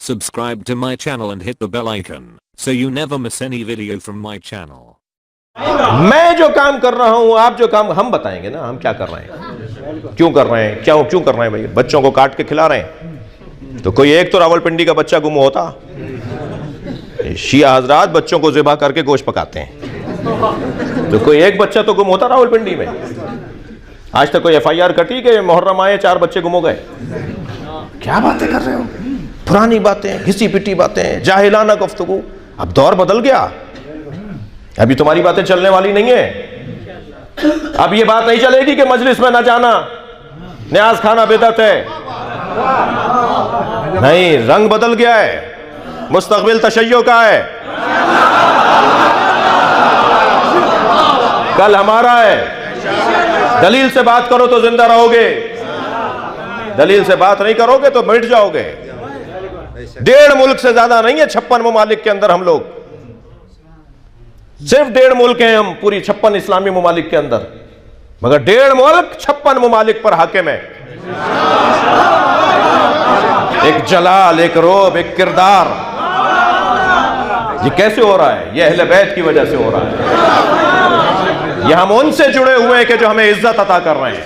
Subscribe to my channel and hit the bell icon so you never miss any video from my channel. मैं जो काम कर रहा हूं, आप जो काम, हम बताएंगे ना हम क्या कर रहे हैं, क्यों कर रहे हैं, क्यों कर रहे हैं। भाई बच्चों को काट के खिला रहे हैं, तो कोई एक तो रावलपिंडी का बच्चा गुम होता। शिया हजरात बच्चों को ज़िबा करके गोश्त पकाते हैं, तो कोई एक बच्चा तो गुम होता रावलपिंडी में। आज तक कोई FIR कटी कि मुहर्रम आए 4 बच्चे गुम हो गए। क्या बातें कर रहे हो, पुरानी बातें, घिसी पिटी बातें, जाहिलाना गुफ्तगू। अब दौर बदल गया, अभी तुम्हारी बातें चलने वाली नहीं है। अब ये बात नहीं चलेगी कि मजलिस में ना जाना, न्याज खाना बिदअत है। नहीं, रंग बदल गया है, मुस्तकबिल तशय्यो का है। कल हमारा है। दलील से बात करो तो जिंदा रहोगे, दलील से बात नहीं करोगे तो मिट जाओगे। 1.5 मुल्क से ज्यादा नहीं है 56 ममालिक के अंदर हम लोग, सिर्फ 1.5 मुल्क हैं हम पूरी 56 इस्लामी ममालिक के अंदर, मगर 1.5 मुल्क 56 ममालिक पर हाकिम है। एक जलाल, एक रोब, एक किरदार। ये कैसे हो रहा है? ये अहले बैत की वजह से हो रहा है। ये हम उनसे जुड़े हुए हैं कि जो हमें इज्जत अता कर रहे हैं,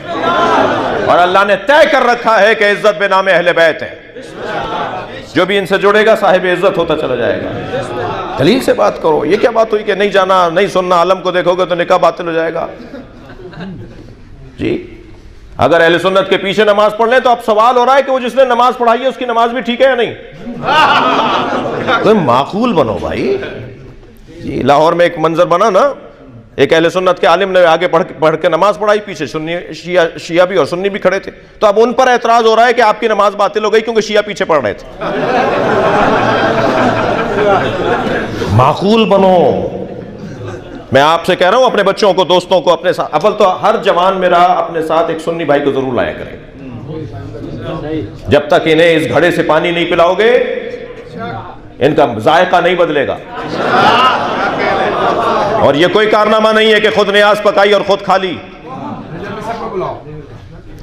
और अल्लाह ने तय कर रखा है कि इज्जत बेनामे अहले बैत है। जो भी इनसे जुड़ेगा साहिब इज्जत होता चला जाएगा। दलील से बात करो। ये क्या बात हुई कि नहीं जाना, नहीं सुनना, आलम को देखोगे तो निकाह बातिल हो जाएगा। जी, अगर अहले सुन्नत के पीछे नमाज पढ़ ले तो अब सवाल हो रहा है कि वो जिसने नमाज पढ़ाई है उसकी नमाज भी ठीक है या नहीं। तो माकूल बनो भाई। जी, लाहौर में एक मंजर बना ना, एक अहले सुन्नत के आलिम ने आगे पढ़ के नमाज पढ़ाई, पीछे सुन्नी शिया भी और सुन्नी भी खड़े थे। तो अब उन पर एतराज हो रहा है कि आपकी नमाज बातिल हो गई क्योंकि शिया पीछे पढ़ रहे थे। माकूल बनो। मैं आपसे कह रहा हूं, अपने बच्चों को, दोस्तों को अपने साथ, अव्वल तो हर जवान मेरा अपने साथ एक सुन्नी भाई को जरूर लाया करें। जब तक इन्हें इस घड़े से पानी नहीं पिलाओगे इनका जायका नहीं बदलेगा। और ये कोई कारनामा नहीं है कि खुद नियाज पकाई और खुद खा ली।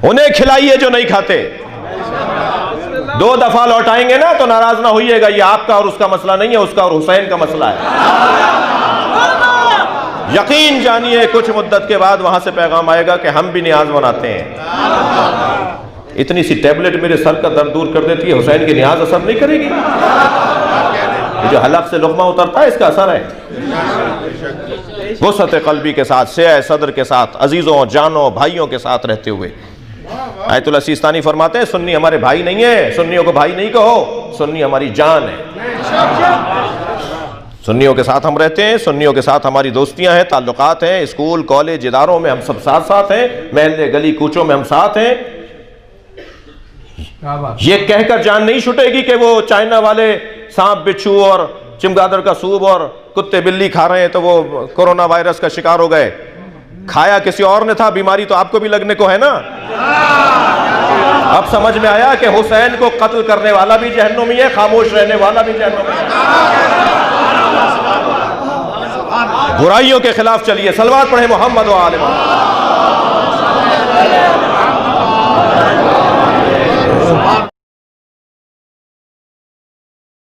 उन्हें खिलाइए जो नहीं खाते। 2 दफा लौटाएंगे ना तो नाराज ना होइएगा। ये आपका और उसका मसला नहीं है, उसका और हुसैन का मसला है। यकीन जानिए कुछ मुद्दत के बाद वहां से पैगाम आएगा कि हम भी नियाज बनाते हैं। इतनी सी टैबलेट मेरे सर का दर्द दूर कर देती है, हुसैन की नियाज असर नहीं करेगी। ये जो हलक से लुक़मा उतरता है इसका असर है। वुसअत क़ल्बी के साथ, से सदर के साथ, अजीजों, जानों, भाइयों के साथ रहते हुए। आयतुल्लाह सिस्तानी फरमाते हैं, सुन्नी हमारे भाई नहीं है, सुन्नियों को भाई नहीं कहो, सुन्नी हमारी जान है। सुन्नियों के साथ हम रहते हैं, सुन्नियों के साथ हमारी दोस्तियां हैं, ताल्लुकात हैं, स्कूल कॉलेज इदारों में हम सब साथ साथ हैं, महल्ले गली कूचों में हम साथ हैं। ये कहकर जान नहीं छुटेगी कि वो चाइना वाले सांप बिच्छू और चिमगादड़ का सूप और कुत्ते बिल्ली खा रहे हैं तो वो कोरोना वायरस का शिकार हो गए। खाया किसी और ने था, बीमारी तो आपको भी लगने को है ना। अब समझ में आया कि हुसैन को कत्ल करने वाला भी जहन्नुमी है, खामोश रहने वाला भी जहन्नुमी है। बुराइयों के खिलाफ चलिए। सलवात पढ़े मोहम्मद व आले मोहम्मद।